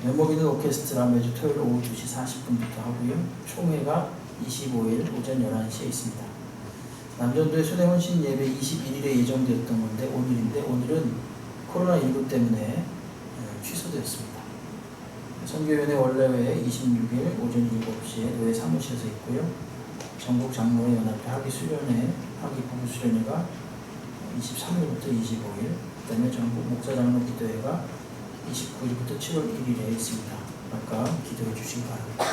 메모기는 오케스트라 매주 토요일 오후 2시 40분부터 하고요. 총회가 25일 오전 11시에 있습니다. 남전도의 수내헌신 예배 21일에 예정되었던 건데 오늘인데 오늘은 코로나19 때문에 취소되었습니다. 선교위원회 원래회 26일 오전 7시에 노예 사무실에서 있고요. 전국 장로회 연합회 학위 수련회, 학위 부부 수련회가 23일부터 25일, 그다음에 전국 목사 장로 기도회가 29일부터 7월 1일에 있습니다. 각각 기도해 주시기 바랍니다.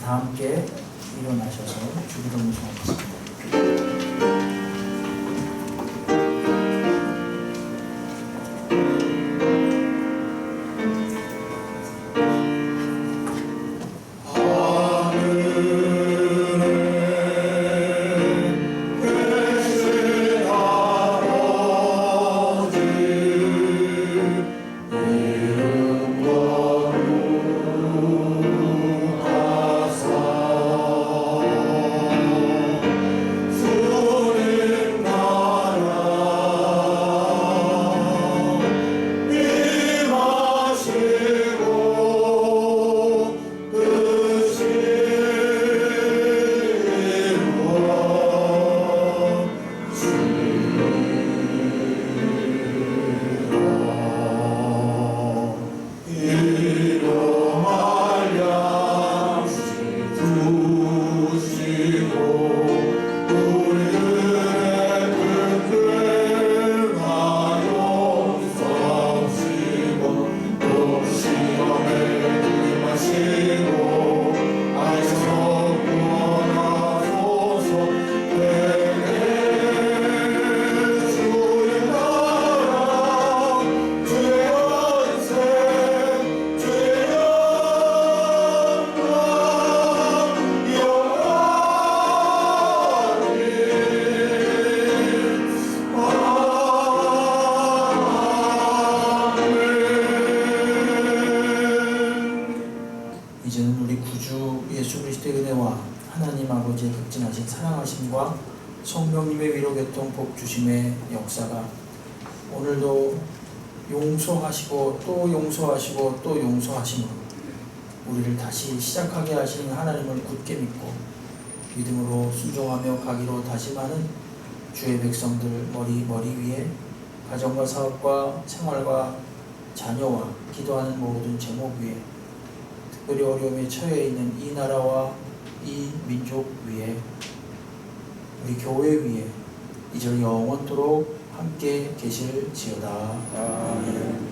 다 함께 일어나셔서 주기도문 성하겠습니다. 이제는 우리 구주 예수 그리스도의 은혜와 하나님 아버지의 극진하신 사랑하심과 성령님의 위로 교통 복 주심의 역사가 오늘도 용서하시고 또 용서하시고 또 용서하심으로 우리를 다시 시작하게 하시는 하나님을 굳게 믿고 믿음으로 순종하며 가기로 다짐하는 주의 백성들 머리 위에 가정과 사업과 생활과 자녀와 기도하는 모든 제목 위에 특별히 어려움에 처해 있는 이 나라와 이 민족 위에 우리 교회 위에 이제 영원토록 함께 계실지어다. 아멘.